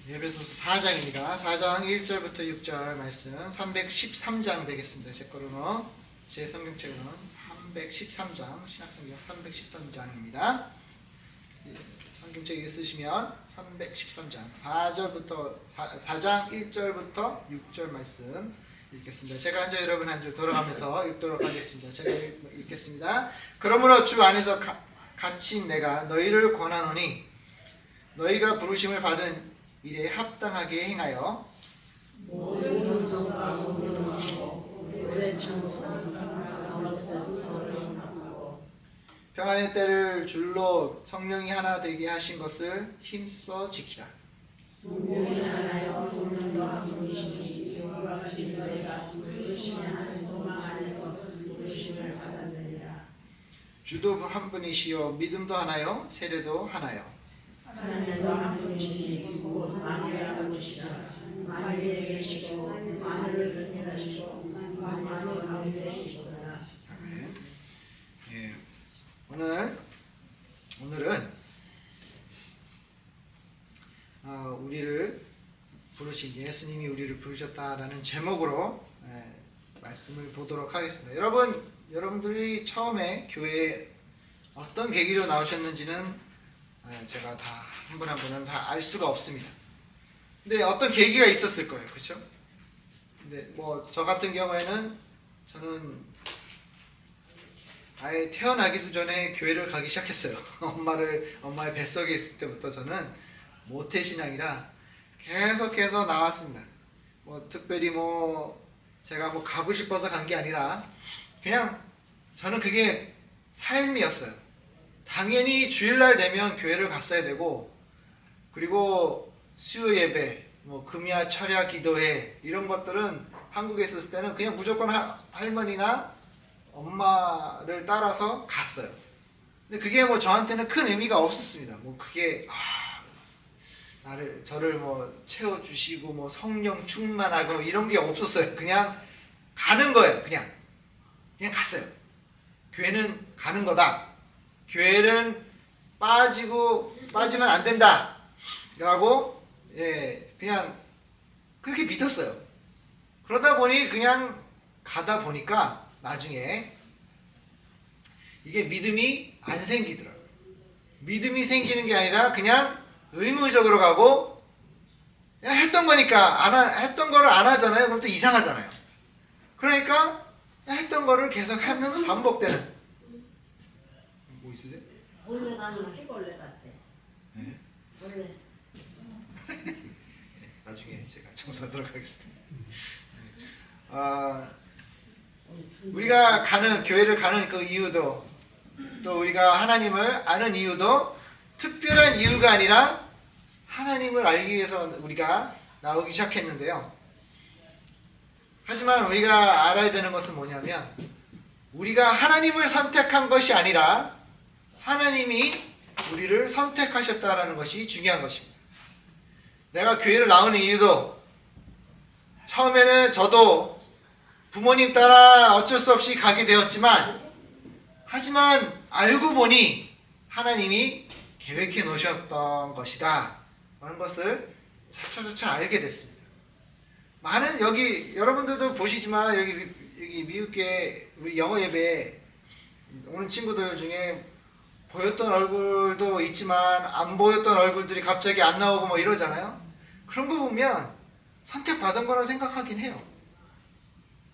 에베소서 4장입니다. 4장 1절부터 6절 말씀 313장 되겠습니다. 제 거로는 제 성경책으로는 313장 신약성경 313장입니다. 성경책 읽으시면 313장 4장 1절부터 6절 말씀 읽겠습니다. 제가 한 절 여러분 한 줄 돌아가면서 읽도록 하겠습니다. 제가 읽겠습니다. 그러므로 주 안에서 갇힌 내가 너희를 권하노니 너희가 부르심을 받은 일에 합당하게 행하여 모든 정성과 공경하고 오래 참고 평안의 때를 줄로 성령이 하나 되게 하신 것을 힘써 지키라. 분명히 하나여 성령과 분이시니 이와 같이 너희가 부르심이 하는 소망 안에서 부르심을 받았느니라. 주도 한 분이시요 믿음도 하나요 세례도 하나요. 하나님과 한 분이시니 곧 만유의 아버지시라. 만유에 계시고 만유를 근현하시고 만유 가운데 계시도다. 아멘. 예. 오늘은 우리를 부르신 예수님이 우리를 부르셨다라는 제목으로 말씀을 보도록 하겠습니다. 여러분들이 처음에 교회에 어떤 계기로 나오셨는지는 제가 다 한 분 한 분은 다 알 수가 없습니다. 근데 어떤 계기가 있었을 거예요, 그렇죠? 근데 뭐 저 같은 경우에는 저는 아예 태어나기도 전에 교회를 가기 시작했어요. 엄마의 뱃속에 있을 때부터 저는 모태신앙이라 계속해서 나왔습니다. 뭐 특별히 제가 가고 싶어서 간 게 아니라 그냥 저는 그게 삶이었어요. 당연히 주일날 되면 교회를 갔어야 되고, 그리고 수요 예배, 금야 철야 기도회 이런 것들은 한국에 있었을 때는 그냥 무조건 할머니나 엄마를 따라서 갔어요. 근데 그게 저한테는 큰 의미가 없었습니다. 그게 저를 채워주시고 성령 충만하고 이런 게 없었어요. 그냥 가는 거예요. 그냥 갔어요. 교회는 가는 거다. 교회는 빠지면 안 된다 라고 그냥 그렇게 믿었어요. 그러다 보니 그냥 가다 보니까 나중에 이게 믿음이 안 생기더라고요. 믿음이 생기는 게 아니라 그냥 의무적으로 가고 그냥 했던 거니까 했던 거를 안 하잖아요. 그럼 또 이상하잖아요. 그러니까 했던 거를 계속 하는 반복되는. 뭐 있으세요? 원래 나는 해벌레 같아. 네. 원래. 나중에 제가 청소하도록 하겠습니다. 우리가 교회를 가는 그 이유도, 또 우리가 하나님을 아는 이유도 특별한 이유가 아니라 하나님을 알기 위해서 우리가 나오기 시작했는데요. 하지만 우리가 알아야 되는 것은 뭐냐면, 우리가 하나님을 선택한 것이 아니라 하나님이 우리를 선택하셨다라는 것이 중요한 것입니다. 내가 교회를 나오는 이유도, 처음에는 저도 부모님 따라 어쩔 수 없이 가게 되었지만, 하지만 알고 보니 하나님이 계획해 놓으셨던 것이다 라는 것을 차차차차 알게 됐습니다. 많은 여러분들도 보시지만 여기 미국계 우리 영어 예배에 오는 친구들 중에 보였던 얼굴도 있지만 안 보였던 얼굴들이 갑자기 안 나오고 이러잖아요. 그런 거 보면 선택받은 거라고 생각하긴 해요.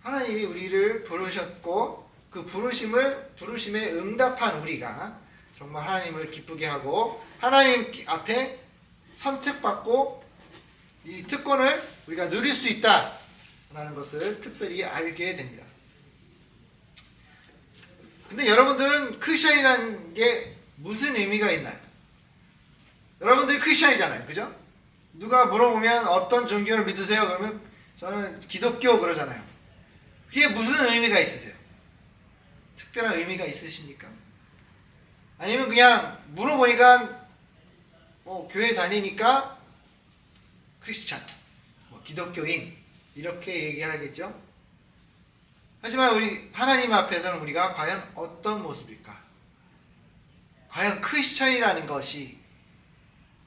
하나님이 우리를 부르셨고 그 부르심에 응답한 우리가 정말 하나님을 기쁘게 하고 하나님 앞에 선택받고 이 특권을 우리가 누릴 수 있다라는 것을 특별히 알게 됩니다. 근데 여러분들은 크리스천이라는 게 무슨 의미가 있나요? 여러분들이 크리스천이잖아요. 그죠? 누가 물어보면 어떤 종교를 믿으세요? 그러면 저는 기독교 그러잖아요. 그게 무슨 의미가 있으세요? 특별한 의미가 있으십니까? 아니면 그냥 물어보니까 교회 다니니까 크리스찬, 기독교인 이렇게 얘기하겠죠? 하지만 우리 하나님 앞에서는 우리가 과연 어떤 모습일까? 과연 크리스찬이라는 것이,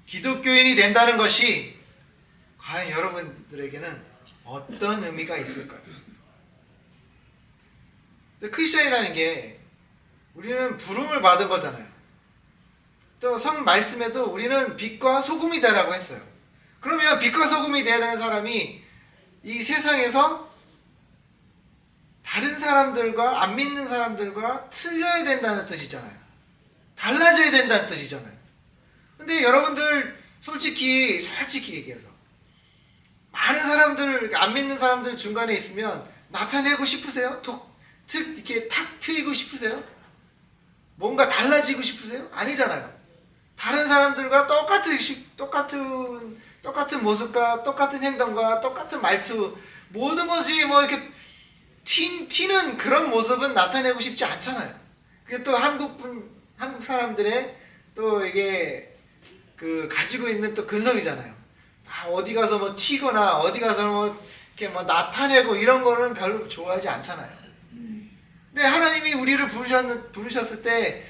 기독교인이 된다는 것이 과연 여러분들에게는 어떤 의미가 있을까요? 근데 크리스찬이라는 게 우리는 부름을 받은 거잖아요. 또 성 말씀에도 우리는 빛과 소금이 되라고 했어요. 그러면 빛과 소금이 되어야 되는 사람이 이 세상에서 다른 사람들과, 안 믿는 사람들과 틀려야 된다는 뜻이잖아요. 달라져야 된다는 뜻이잖아요. 근데 여러분들 솔직히 얘기해서 많은 사람들, 안 믿는 사람들 중간에 있으면 나타내고 싶으세요? 이렇게 탁 트이고 싶으세요? 뭔가 달라지고 싶으세요? 아니잖아요. 다른 사람들과 똑같은 모습과 똑같은 행동과 똑같은 말투, 모든 것이 뭐 이렇게 튀는 그런 모습은 나타내고 싶지 않잖아요. 그게 또 한국 사람들의 또 이게 가지고 있는 또 근성이잖아요. 다 어디 가서 뭐 튀거나 어디 가서 뭐 이렇게 뭐 나타내고 이런 거는 별로 좋아하지 않잖아요. 근데 하나님이 우리를 부르셨을 때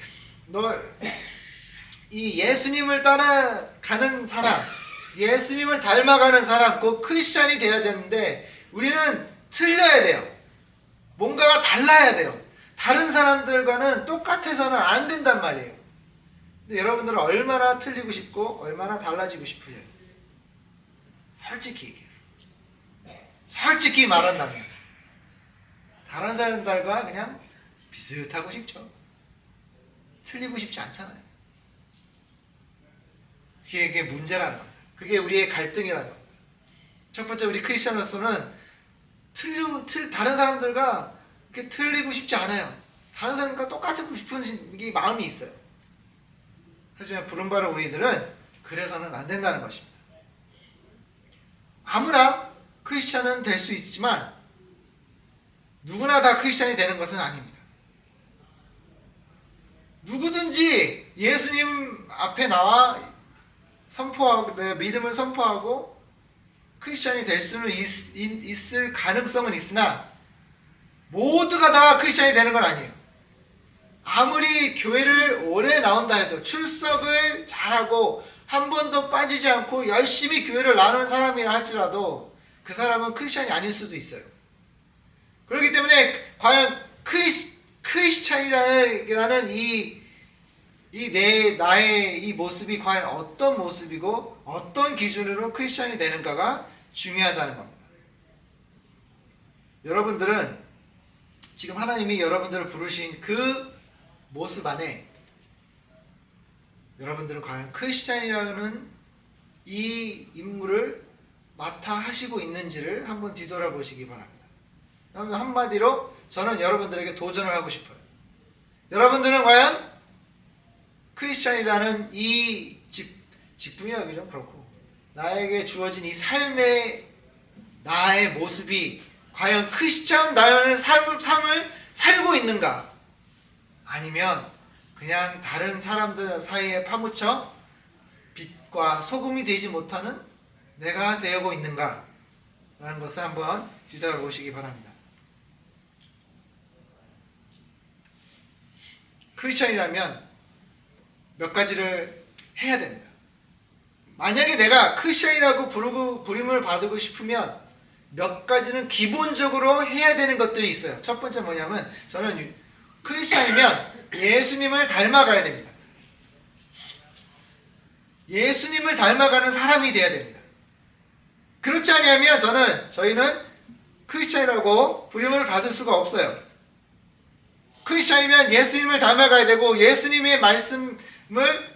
이 예수님을 따라가는 사람, 예수님을 닮아가는 사람, 꼭 크리스찬이 돼야 되는데 우리는 틀려야 돼요. 뭔가가 달라야 돼요. 다른 사람들과는 똑같아서는 안 된단 말이에요. 근데 여러분들은 얼마나 틀리고 싶고 얼마나 달라지고 싶으세요? 솔직히 얘기해서, 솔직히 말한다면 다른 사람들과 그냥 비슷하고 싶죠. 틀리고 싶지 않잖아요. 그게 문제라는 겁니다. 그게 우리의 갈등이라는 겁니다. 첫 번째, 우리 크리스천으로서는 다른 사람들과 이렇게 틀리고 싶지 않아요. 다른 사람과 똑같고 싶은 이 마음이 있어요. 하지만 부름받은 우리들은 그래서는 안 된다는 것입니다. 아무나 크리스천은 될 수 있지만 누구나 다 크리스천이 되는 것은 아닙니다. 누구든지 예수님 앞에 나와 선포하고, 내 믿음을 선포하고 크리스천이 될 수는 있을 가능성은 있으나 모두가 다 크리스천이 되는 건 아니에요. 아무리 교회를 오래 나온다 해도, 출석을 잘하고 한 번도 빠지지 않고 열심히 교회를 나누는 사람이라 할지라도 그 사람은 크리스천이 아닐 수도 있어요. 그렇기 때문에 과연 크리스천이라는 나의 이 모습이 과연 어떤 모습이고 어떤 기준으로 크리스천이 되는가가 중요하다는 겁니다. 여러분들은 지금 하나님이 여러분들을 부르신 그 모습 안에 여러분들은 과연 크리스천이라는 이 임무를 맡아 하시고 있는지를 한번 뒤돌아보시기 바랍니다. 한마디로 저는 여러분들에게 도전을 하고 싶어요. 여러분들은 과연 크리스천이라는 이 직분이라기 좀 그렇고, 나에게 주어진 이 삶의 나의 모습이 과연 크리스천다운 삶을 살고 있는가? 아니면 그냥 다른 사람들 사이에 파묻혀 빛과 소금이 되지 못하는 내가 되고 있는가? 라는 것을 한번 뒤돌아보시기 바랍니다. 크리스천이라면 몇 가지를 해야 됩니다. 만약에 내가 크리스천이라고 부름을 받고 싶으면 몇 가지는 기본적으로 해야 되는 것들이 있어요. 첫 번째 뭐냐면, 저는 크리스천이면 예수님을 닮아가야 됩니다. 예수님을 닮아가는 사람이 돼야 됩니다. 그렇지 않으면 저희는 크리스천이라고 부름을 받을 수가 없어요. 크리스천이면 예수님을 닮아가야 되고, 예수님의 말씀을,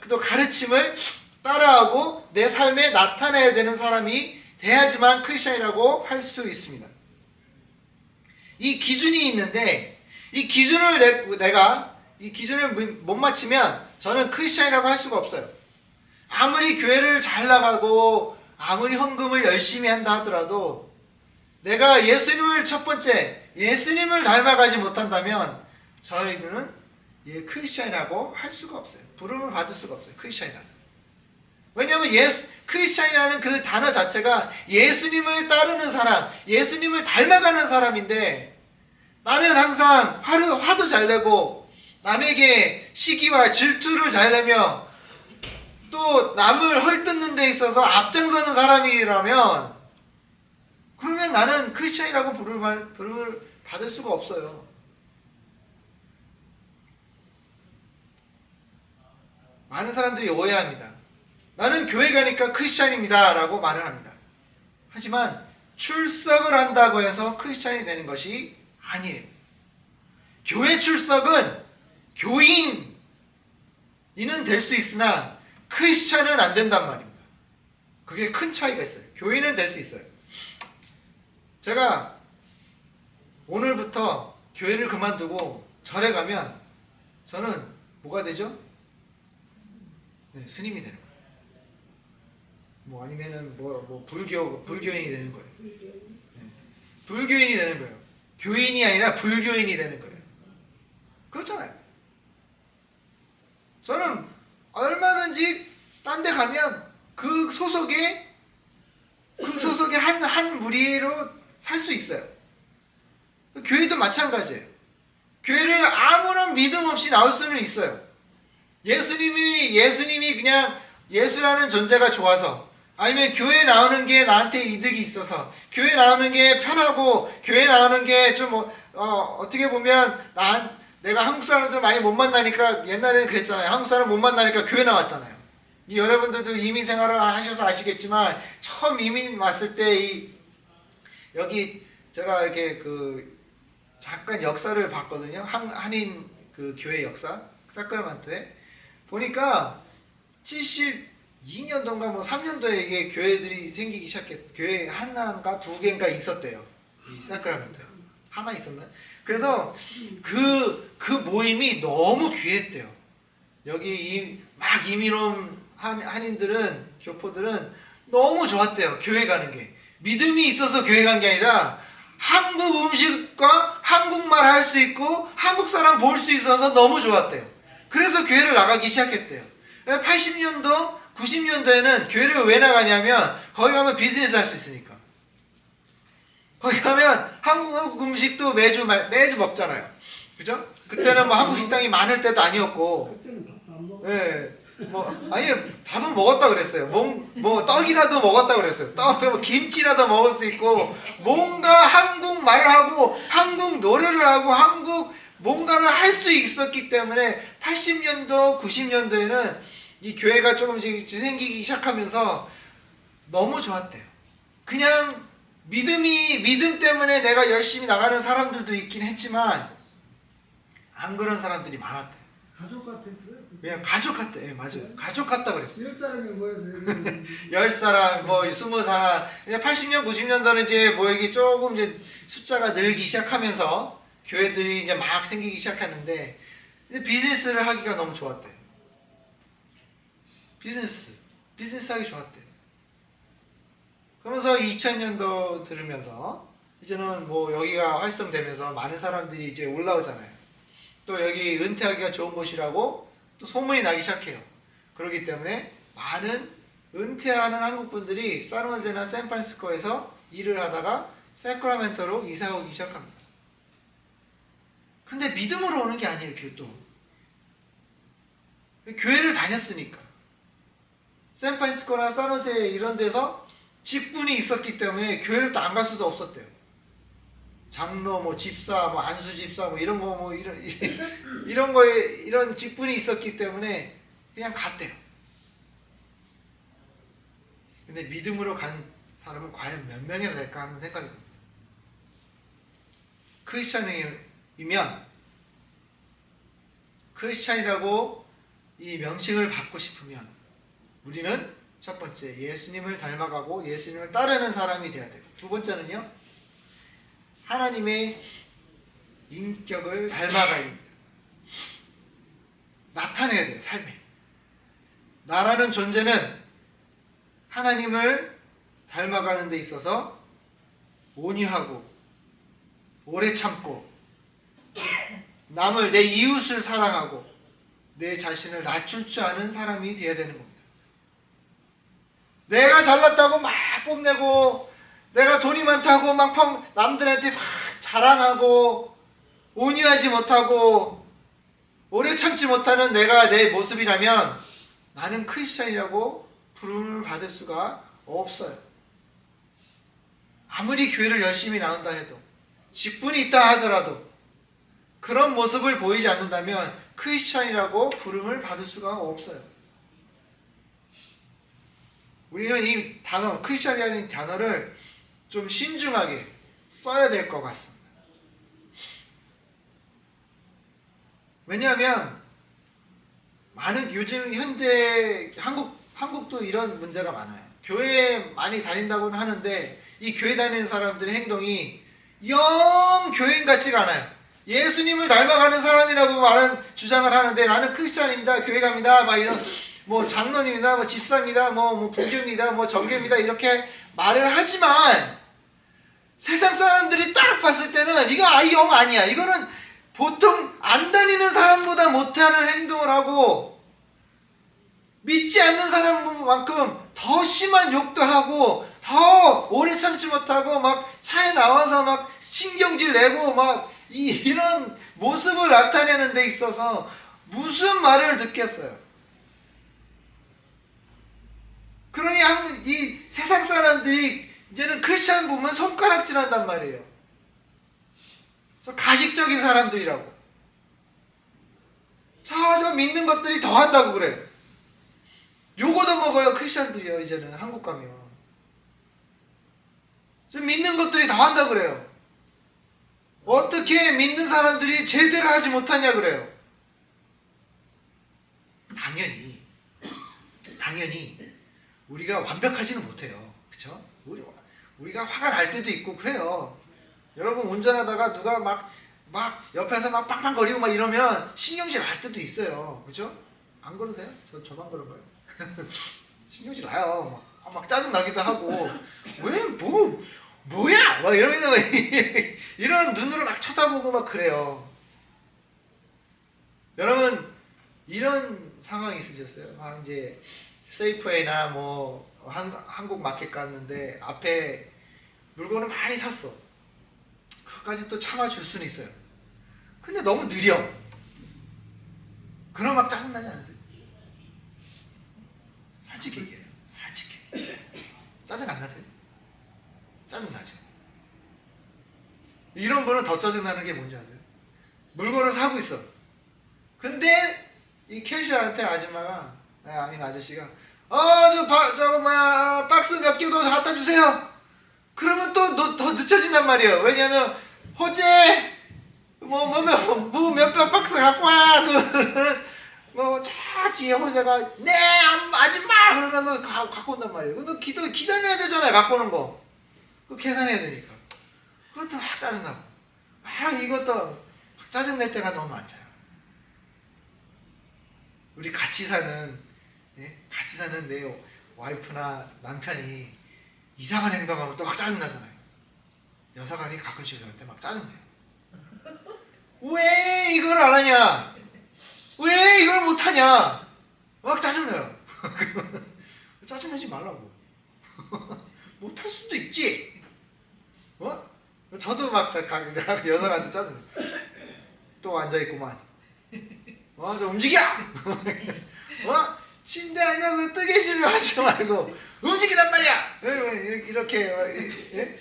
또 가르침을 따라하고 내 삶에 나타내야 되는 사람이 돼야지만 크리스천이라고 할 수 있습니다. 이 기준이 있는데, 이 기준을 내가 이 기준을 못 맞추면 저는 크리스천이라고 할 수가 없어요. 아무리 교회를 잘 나가고 아무리 헌금을 열심히 한다 하더라도 내가 첫 번째 예수님을 닮아가지 못한다면 저희들은 크리스천이라고 할 수가 없어요. 부름을 받을 수가 없어요. 크리스천이라는. 왜냐하면 크리스천이라는 그 단어 자체가 예수님을 따르는 사람, 예수님을 닮아가는 사람인데, 나는 항상 화도 잘 내고 남에게 시기와 질투를 잘 내며 또 남을 헐뜯는 데 있어서 앞장서는 사람이라면 그러면 나는 크리스천이라고 부름을 받을 수가 없어요. 많은 사람들이 오해합니다. 나는 교회 가니까 크리스천입니다 라고 말을 합니다. 하지만 출석을 한다고 해서 크리스천이 되는 것이 아니에요. 교회 출석은 교인이는 될 수 있으나 크리스천은 안 된단 말입니다. 그게 큰 차이가 있어요. 교인은 될 수 있어요. 제가 오늘부터 교회를 그만두고 절에 가면 저는 뭐가 되죠? 네, 스님이 되는 거예요. 뭐 아니면은 불교인이 되는 거예요. 네, 불교인이 되는 거예요. 교인이 아니라 불교인이 되는 거예요. 그렇잖아요. 저는 얼마든지 딴 데 가면 그 소속의 한 무리로 살 수 있어요. 교회도 마찬가지예요. 교회를 아무런 믿음 없이 나올 수는 있어요. 예수님이 그냥 예수라는 존재가 좋아서 아니면 교회 나오는 게 나한테 이득이 있어서 교회 나오는 게 편하고 교회 나오는 게 좀 어떻게 보면 내가 한국 사람들 많이 못 만나니까 옛날에는 그랬잖아요. 한국 사람 못 만나니까 교회 나왔잖아요. 여러분들도 이민 생활을 하셔서 아시겠지만 처음 이민 왔을 때 여기 제가 이렇게 잠깐 역사를 봤거든요. 한인 교회 역사 사크라멘토에 보니까 72년도인가 뭐 3년도에 이게 교회들이 생기기 시작했. 교회 하나인가 두 개인가 있었대요. 이 사크라멘토 하나 있었나요? 그래서 그 모임이 너무 귀했대요. 여기 막 이민 온 한인들은 교포들은 너무 좋았대요. 교회 가는 게 믿음이 있어서 교회 간 게 아니라 한국 음식과 한국말 할 수 있고 한국 사람 볼 수 있어서 너무 좋았대요. 그래서 교회를 나가기 시작했대요. 80년도 90년도에는 교회를 왜 나가냐면 거기 가면 비즈니스 할 수 있으니까. 거기 가면 한국 음식도 매주 먹잖아요. 그죠? 그때는 뭐 한국 식당이 많을 때도 아니었고. 그때는 밥도 안 먹어. 예. 아니 밥은 먹었다 그랬어요. 뭐 떡이라도 먹었다 그랬어요. 떡, 김치라도 먹을 수 있고 뭔가 한국말을 하고 한국 노래를 하고 한국 뭔가를 할 수 있었기 때문에 80년도 90년도에는 이 교회가 조금씩 생기기 시작하면서 너무 좋았대요. 그냥 믿음 때문에 내가 열심히 나가는 사람들도 있긴 했지만 안 그런 사람들이 많았대요. 가족 같았어요. 그냥 가족 같다. 예, 맞아요. 가족 같다 그랬어요. 10사람이 모여서 10사람, 뭐 20사람. 이제 80년, 90년도는 이제 뭐 이게 조금 이제 숫자가 늘기 시작하면서 교회들이 이제 막 생기기 시작했는데 이제 비즈니스를 하기가 너무 좋았대요. 비즈니스 하기 좋았대요. 그러면서 2000년도 들으면서 이제는 뭐 여기가 활성되면서 많은 사람들이 이제 올라오잖아요. 또 여기 은퇴하기가 좋은 곳이라고 또 소문이 나기 시작해요. 그렇기 때문에 많은 은퇴하는 한국분들이 산호제나 샌프란시스코에서 일을 하다가 세크라멘토로 이사 오기 시작합니다. 근데 믿음으로 오는 게 아니에요. 교회를 다녔으니까. 샌프란시스코나 산호제 이런 데서 직분이 있었기 때문에 교회를 또 안 갈 수도 없었대요. 장로, 뭐 집사, 뭐 안수 집사, 뭐 이런 거, 뭐 이런 거에 이런 직분이 있었기 때문에 그냥 갔대요. 근데 믿음으로 간 사람은 과연 몇 명이나 될까 하는 생각이 듭니다. 크리스찬이라고 이 명칭을 받고 싶으면 우리는 첫 번째 예수님을 닮아가고 예수님을 따르는 사람이 되어야 되고, 두 번째는요 하나님의 인격을 닮아가야 됩니다. 나타내야 돼요. 삶에 나라는 존재는 하나님을 닮아가는 데 있어서 온유하고 오래 참고 남을, 내 이웃을 사랑하고 내 자신을 낮출 줄 아는 사람이 되어야 되는 겁니다. 내가 잘났다고 막 뽐내고 내가 돈이 많다고 막 남들한테 막 자랑하고 온유하지 못하고 오래 참지 못하는 내가 내 모습이라면 나는 크리스찬이라고 부름을 받을 수가 없어요. 아무리 교회를 열심히 나온다 해도, 직분이 있다 하더라도 그런 모습을 보이지 않는다면 크리스찬이라고 부름을 받을 수가 없어요. 우리는 이 단어, 크리스찬이라는 단어를 좀 신중하게 써야 될 것 같습니다. 왜냐하면 많은 요즘 현재 한국도 이런 문제가 많아요. 교회에 많이 다닌다고는 하는데 이 교회 다니는 사람들의 행동이 영 교인 같지가 않아요. 예수님을 닮아가는 사람이라고 주장을 하는데 나는 크리스찬입니다, 교회 갑니다, 막 이런 뭐 장로님이다, 뭐 집사입니다, 뭐 불교입니다, 뭐 정교입니다 이렇게 말을 하지만 세상 사람들이 딱 봤을 때는 이거 영 아니야. 이거는 보통 안 다니는 사람보다 못하는 행동을 하고 믿지 않는 사람만큼 더 심한 욕도 하고 더 오래 참지 못하고 막 차에 나와서 막 신경질 내고 막 이런 모습을 나타내는 데 있어서 무슨 말을 듣겠어요. 그러니 이 세상 사람들이 이제는 크리스찬 보면 손가락질 한단 말이에요. 가식적인 사람들이라고. 저 믿는 것들이 더 한다고 그래. 요거도 먹어요, 크리스찬들이요. 이제는 한국 가면 저 믿는 것들이 더 한다고 그래요. 어떻게 믿는 사람들이 제대로 하지 못하냐 그래요. 당연히 우리가 완벽하지는 못해요. 그쵸? 우리가 화가 날 때도 있고 그래요. 여러분 운전하다가 누가 막 옆에서 막 빵빵거리고 막 이러면 신경질 날 때도 있어요. 그죠? 안 그러세요? 저만 그런 거예요? 신경질 나요. 막 짜증 나기도 하고 왜 뭐야? 막 이러면서 막 이런 눈으로 막 쳐다보고 막 그래요. 여러분 이런 상황이 있으셨어요? 이제 세이프웨이나 뭐 한국 마켓 갔는데 앞에 물건을 많이 샀어. 그것까지 또 참아줄 수는 있어요. 근데 너무 느려. 그럼 막 짜증나지 않으세요? 솔직히 얘기해서 솔직히 짜증 안 나세요? 짜증나죠. 이런 거는 더 짜증나는 게 뭔지 아세요? 물건을 사고 있어. 근데 이 캐셔한테 아줌마가 아니 아저씨가 박스 몇 개 더 갖다 주세요. 그러면 또 더 늦춰진단 말이에요. 왜냐면 호재 몇 박스 갖고 와. 저 뒤에 호재가 네 아줌마 그러면서 갖고 온단 말이에요. 너 기다려야 되잖아요. 갖고 오는 거. 그거 계산해야 되니까. 그것도 막 짜증나고 이것도 막 짜증낼 때가 너무 많잖아요. 우리 같이 사는 내 와이프나 남편이 이상한 행동하면 또 막 짜증나잖아요. 여사관이 가끔씩 그럴 때 막 짜증내요. 왜 이걸 안 하냐? 왜 이걸 못하냐? 막 짜증내요. 짜증내지 말라고. 못할 수도 있지. 저도 막 여사관한테 짜증내요. 또 앉아있구만. 저 움직여! 침대 앉아서 뜨개질을 하지 말고 움직이란 말이야! 이렇게 예?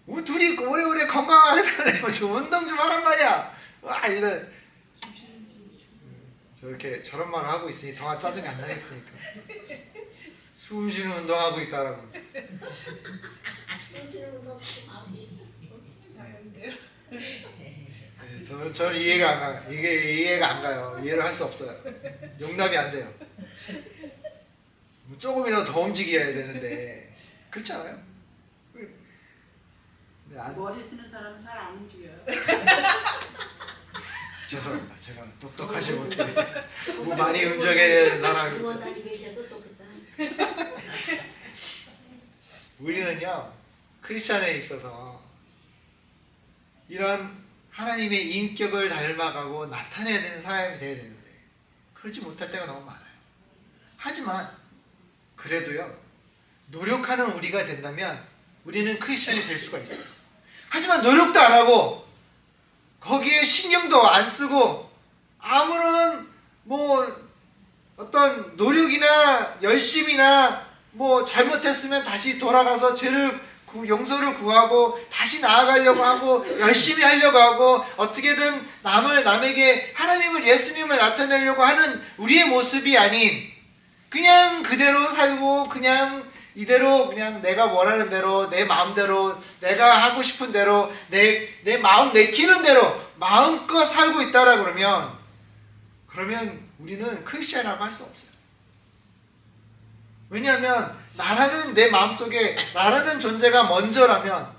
우리 둘이 오래오래 건강하게 살려고 좀 운동 좀 하란 말이야! 이런 저런 말을 하고 있으니 더 짜증이 안 나겠으니까 숨 쉬는 운동하고 있다라고. 저는 이해가 안 가요. 이게 이해가 안 가요. 이해를 할 수 없어요. 용납이 안 돼요. 조금이라도 더 움직여야 되는데 그렇지 않아요? 머리 쓰는 사람은 잘 안 움직여요. 죄송합니다. 제가 똑똑하지 못해. 많이 움직여야 되는 사람이. 응원단이 계셔서 좋겠다. 우리는요 크리스찬에 있어서 이런 하나님의 인격을 닮아가고 나타내야 되는 사람이 되어야 되는데 그러지 못할 때가 너무 많아요. 하지만 그래도요 노력하는 우리가 된다면 우리는 크리스찬이 될 수가 있어요. 하지만 노력도 안 하고 거기에 신경도 안 쓰고 아무런 뭐 어떤 노력이나 열심이나 뭐 잘못했으면 다시 돌아가서 용서를 구하고 다시 나아가려고 하고 열심히 하려고 하고 어떻게든 남에게 하나님을, 예수님을 나타내려고 하는 우리의 모습이 아닌 그냥 그대로 살고 그냥 이대로 그냥 내가 원하는 대로 내 마음대로 내가 하고 싶은 대로 내 마음 내키는 대로 마음껏 살고 있다라 그러면 우리는 크리스찬이라고 할 수 없어요. 왜냐하면 나라는 내 마음속에 나라는 존재가 먼저라면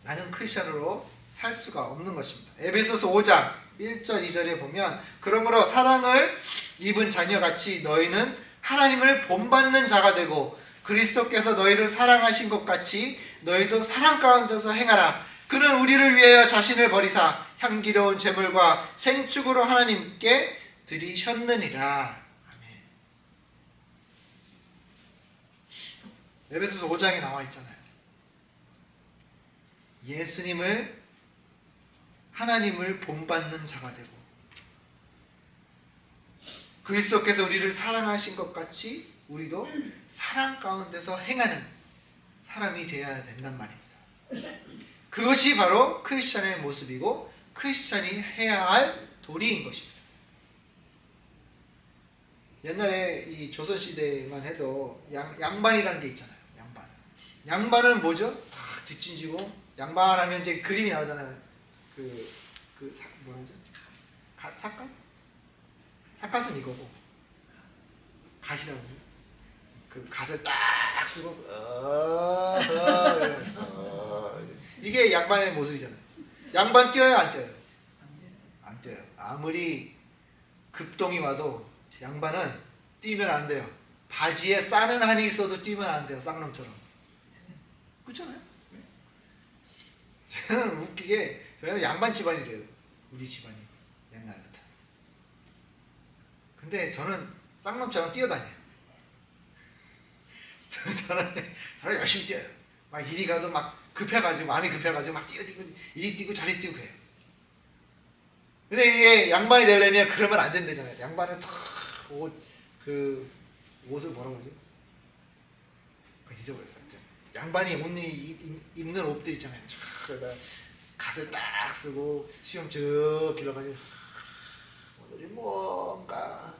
나는 크리스찬으로 살 수가 없는 것입니다. 에베소서 5장 1절 2절에 보면 그러므로 사랑을 입은 자녀같이 너희는 하나님을 본받는 자가 되고 그리스도께서 너희를 사랑하신 것 같이 너희도 사랑 가운데서 행하라. 그는 우리를 위하여 자신을 버리사 향기로운 제물과 생축으로 하나님께 드리셨느니라. 아멘. 에베소서 5장에 나와 있잖아요. 하나님을 본받는 자가 되고 그리스도께서 우리를 사랑하신 것 같이 우리도 사랑 가운데서 행하는 사람이 되어야 된단 말입니다. 그것이 바로 크리스찬의 모습이고 크리스찬이 해야 할 도리인 것입니다. 옛날에 이 조선시대만 해도 양반이라는 게 있잖아요. 양반은 뭐죠? 다 뒷짐지고 양반하면 이제 그림이 나오잖아요. 뭐라죠? 삿갓? 삿갓은 이거고 갓이라고 해요. 그 갓을 딱 쓰고 이게 양반의 모습이잖아요. 양반 뛰어요, 안 뛰어요? 안 뛰어요. 아무리 급동이 와도 양반은 뛰면 안 돼요. 바지에 싸는 한이 있어도 뛰면 안 돼요. 쌍놈처럼. 그렇잖아요. 저는 웃기게 저희는 양반 집안이래요. 우리 집안이 옛날부터. 근데 저는 쌍놈처럼 뛰어다녀요. 저는 열심히 뛰어요. 막 이리 가도 막 급해가지고 마음이 급해가지고 막 뛰고 이리 뛰고 저리 뛰고 그래요. 근데 이게 양반이 되려면 그러면 안 된다잖아요. 양반은 옷을 뭐라고 그러죠? 그거 잊어버렸어요. 양반이 입는 옷들 있잖아요. 그러다 갓을 딱 쓰고 수염 쭉 길러가지고 오늘이 뭔가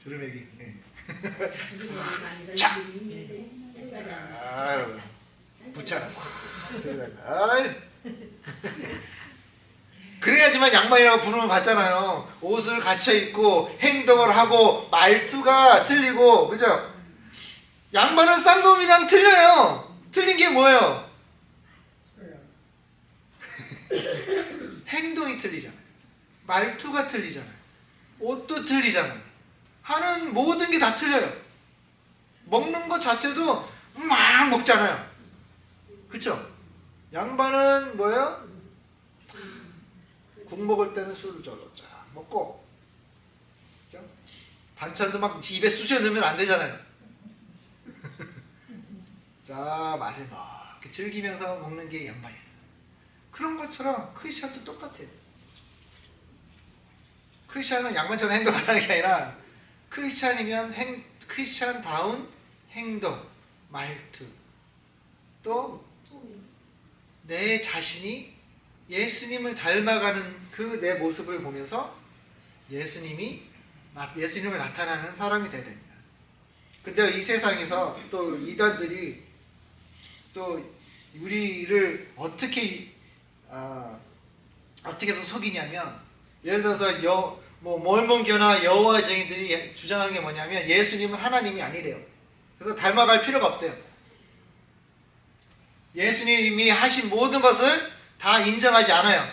두루매기. 네. 자, 부채 하나 싹 들어가서 그래야지만 양반이라고 부름을 받잖아요. 옷을 갖춰 입고 행동을 하고 말투가 틀리고 그죠? 양반은 쌍놈이랑 틀려요. 틀린 게 뭐예요? 행동이 틀리잖아요. 말투가 틀리잖아요. 옷도 틀리잖아요. 하는 모든 게 다 틀려요. 먹는 것 자체도 막 먹잖아요. 그쵸? 양반은 뭐예요? 국 먹을 때는 술을 쫙 먹고 그죠? 반찬도 막 입에 쑤셔 넣으면 안 되잖아요. 자, 맛을 막 즐기면서 먹는 게 양반이에요. 그런 것처럼 크리스찬도 똑같아요. 크리스찬은 양반처럼 행동하는 게 아니라 크리스찬이면 크리스찬다운 행동, 말투 또 내 자신이 예수님을 닮아가는 그 내 모습을 보면서 예수님을 나타나는 사람이 되어야 됩니다. 근데 이 세상에서 또 이단들이 또 우리를 어떻게 해서 속이냐면 예를 들어서 몰몬교나 여호와 증인들이 주장하는 게 뭐냐면 예수님은 하나님이 아니래요. 그래서 닮아갈 필요가 없대요. 예수님이 하신 모든 것을 다 인정하지 않아요.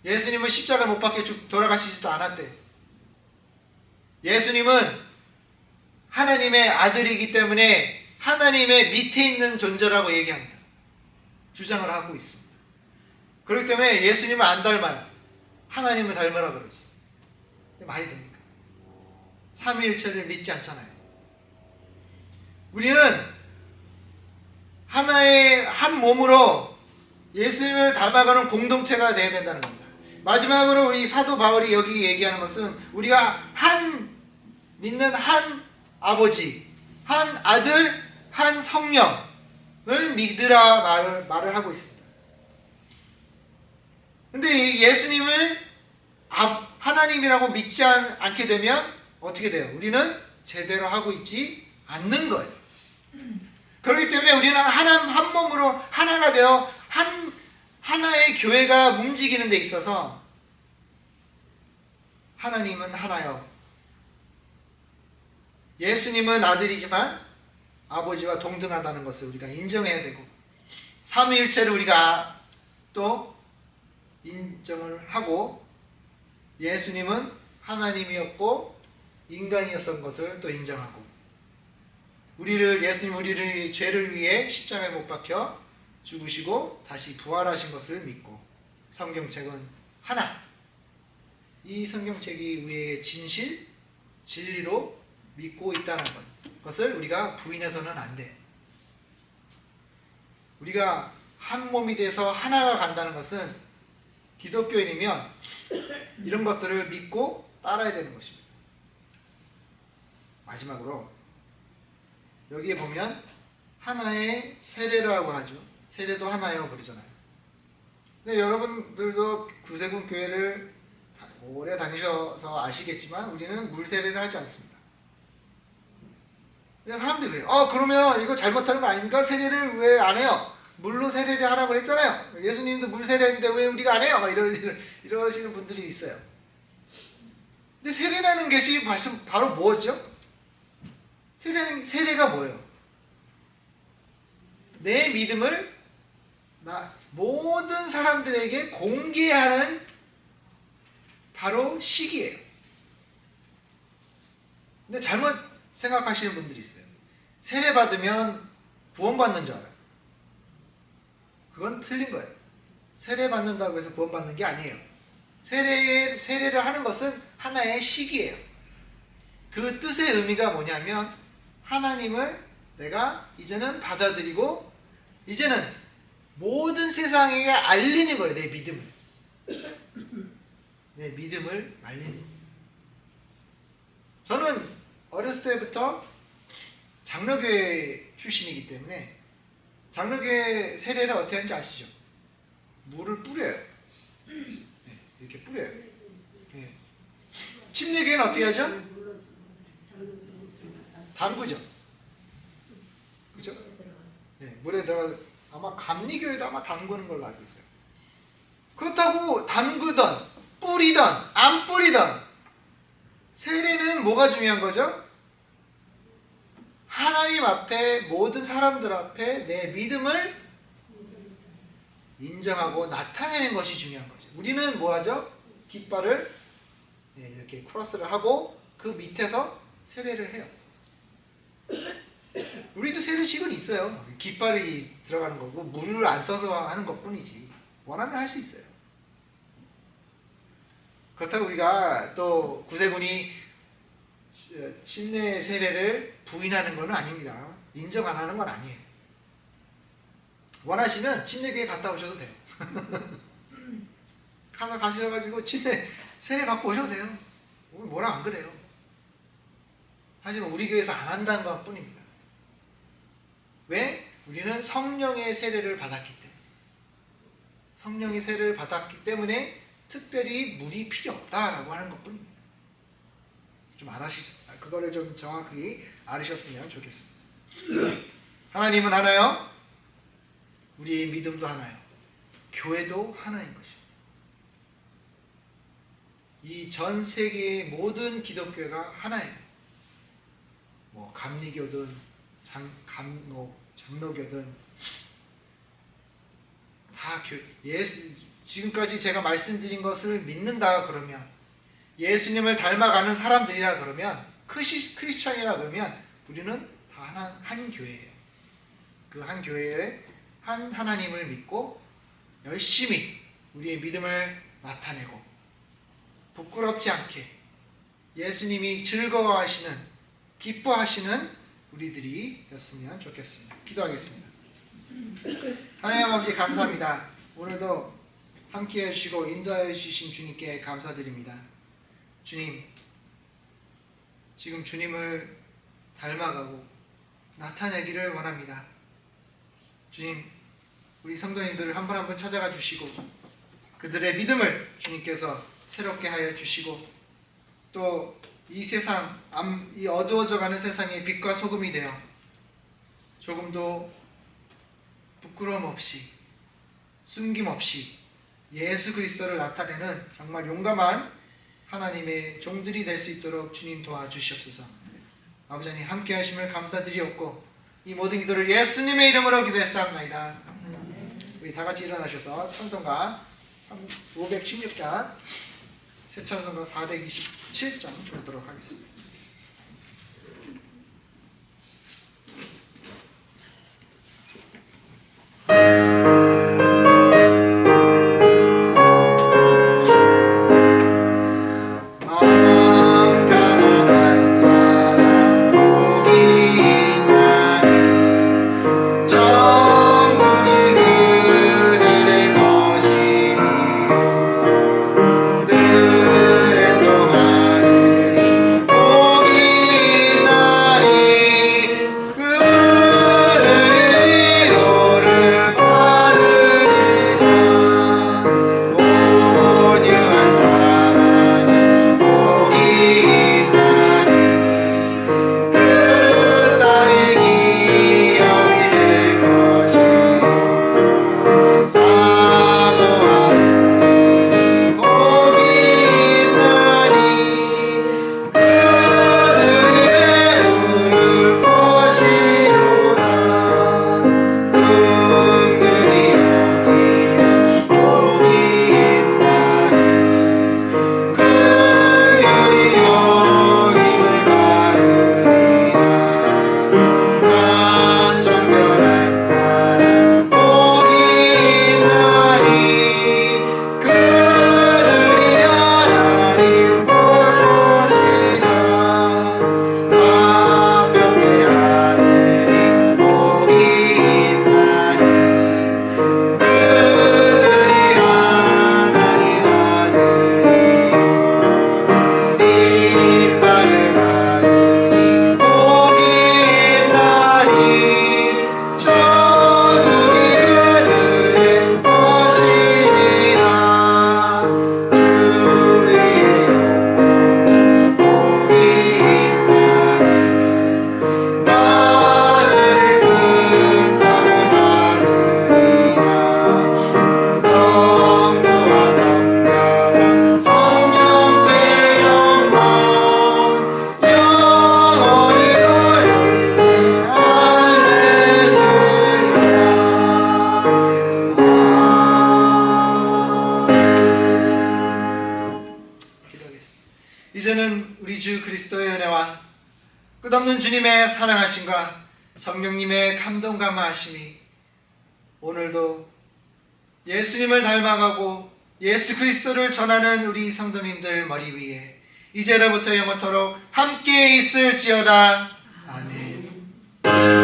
예수님은 십자가 못 박혀 돌아가시지도 않았대요. 예수님은 하나님의 아들이기 때문에 하나님의 밑에 있는 존재라고 얘기합니다. 주장을 하고 있습니다. 그렇기 때문에 예수님을 안 닮아요. 하나님을 닮으라 그러지. 말이 됩니까? 삼위일체를 믿지 않잖아요. 우리는 하나의 한 몸으로 예수님을 닮아가는 공동체가 되어야 된다는 겁니다. 마지막으로 우리 사도 바울이 여기 얘기하는 것은 우리가 믿는 한 아버지, 한 아들, 한 성령을 믿으라 말을 하고 있습니다. 근데 예수님을 하나님이라고 믿지 않게 되면 어떻게 돼요? 우리는 제대로 하고 있지 않는 거예요. 그렇기 때문에 우리는 한 몸으로 하나가 되어 하나의 교회가 움직이는 데 있어서 하나님은 하나요. 예수님은 아들이지만 아버지와 동등하다는 것을 우리가 인정해야 되고 삼위일체를 우리가 또 인정을 하고 예수님은 하나님이었고 인간이었던 것을 또 인정하고 예수님 우리를 죄를 위해 십자가에 못 박혀 죽으시고 다시 부활하신 것을 믿고 성경책은 하나. 이 성경책이 우리의 진리로 믿고 있다는 것을 우리가 부인해서는 안 돼. 우리가 한 몸이 돼서 하나가 간다는 것은 기독교인이면 이런 것들을 믿고 따라야 되는 것입니다. 마지막으로 여기에 보면 하나의 세례라고 하죠. 세례도 하나요 그러잖아요. 근데 여러분들도 구세군 교회를 오래 다니셔서 아시겠지만 우리는 물세례를 하지 않습니다. 사람들이 그래요. 그러면 이거 잘못하는 거 아닙니까? 세례를 왜 안 해요? 물로 세례를 하라고 그랬잖아요. 예수님도 물 세례했는데 왜 우리가 안 해요? 이러시는 분들이 있어요. 근데 세례라는 것이 바로 뭐죠? 세례가 뭐예요? 내 믿음을 모든 사람들에게 공개하는 바로 시기예요. 근데 잘못 생각하시는 분들이 있어요. 세례 받으면 구원받는 줄 알아요. 그건 틀린 거예요. 세례 받는다고 해서 구원받는 게 아니에요. 세례를 하는 것은 하나의 시기예요. 그 뜻의 의미가 뭐냐면 하나님을 내가 이제는 받아들이고 이제는 모든 세상에 알리는 거예요. 내 믿음을. 내 믿음을 알리는 거예요. 저는 어렸을 때부터 장로교회 출신이기 때문에 장로교회 세례를 어떻게 하는지 아시죠? 물을 뿌려요. 네, 이렇게 뿌려요. 네. 침례교회는 어떻게 하죠? 담그죠. 그죠? 네, 물에 들어가 아마 감리교회도 아마 담그는 걸로 알고 있어요. 그렇다고 담그던 뿌리던 안 뿌리던 세례는 뭐가 중요한 거죠? 하나님 앞에 모든 사람들 앞에 내 믿음을 인정하고 나타내는 것이 중요한 거죠. 우리는 뭐 하죠? 깃발을 이렇게 크로스를 하고 그 밑에서 세례를 해요. 우리도 세례식은 있어요. 깃발이 들어가는 거고 물을 안 써서 하는 것뿐이지 원하면 할 수 있어요. 그렇다고 우리가 또 구세군이 침례 세례를 부인하는 건 아닙니다. 인정 안 하는 건 아니에요. 원하시면 침례교회 갔다 오셔도 돼요. 가셔가지고 침례 세례 받고 오셔도 돼요. 뭐라 안 그래요. 하지만 우리 교회에서 안 한다는 것 뿐입니다. 왜? 우리는 성령의 세례를 받았기 때문에. 성령의 세례를 받았기 때문에 특별히 물이 필요 없다라고 하는 것 뿐입니다. 좀 그거를 좀 정확히 알으셨으면 좋겠습니다. 하나님은 하나요. 우리의 믿음도 하나요. 교회도 하나인 것입니다. 이 전 세계의 모든 기독교가 하나예요. 뭐 감리교든 장로교든 다 지금까지 제가 말씀드린 것을 믿는다 그러면 예수님을 닮아가는 사람들이라 그러면 크리스찬이라 그러면 우리는 다 한 교회예요. 그 한 교회에 한 하나님을 믿고 열심히 우리의 믿음을 나타내고 부끄럽지 않게 예수님이 즐거워하시는 기뻐하시는 우리들이 됐으면 좋겠습니다. 기도하겠습니다. 하나님 아버지 감사합니다. 오늘도 함께해 주시고 인도하여 주신 주님께 감사드립니다. 주님, 지금 주님을 닮아가고 나타내기를 원합니다. 주님, 우리 성도님들을 한 분 한 분 찾아가 주시고 그들의 믿음을 주님께서 새롭게 하여 주시고 또 이 세상, 이 어두워져가는 세상의 빛과 소금이 되어 조금도 부끄러움 없이 숨김 없이 예수 그리스도를 나타내는 정말 용감한 하나님의 종들이 될 수 있도록 주님 도와주시옵소서. 아버지 하나님 함께 하심을 감사드리옵고 이 모든 기도를 예수님의 이름으로 기도했사옵나이다. 우리 다 같이 일어나셔서 찬송가 516장 새 찬송가 427장 부르도록 하겠습니다. 이제는 우리 주 그리스도의 은혜와 끝없는 주님의 사랑하심과 성령님의 감동 감화하심이 오늘도 예수님을 닮아가고 예수 그리스도를 전하는 우리 성도님들 머리 위에 이제로부터 영원토록 함께 있을지어다. 아멘.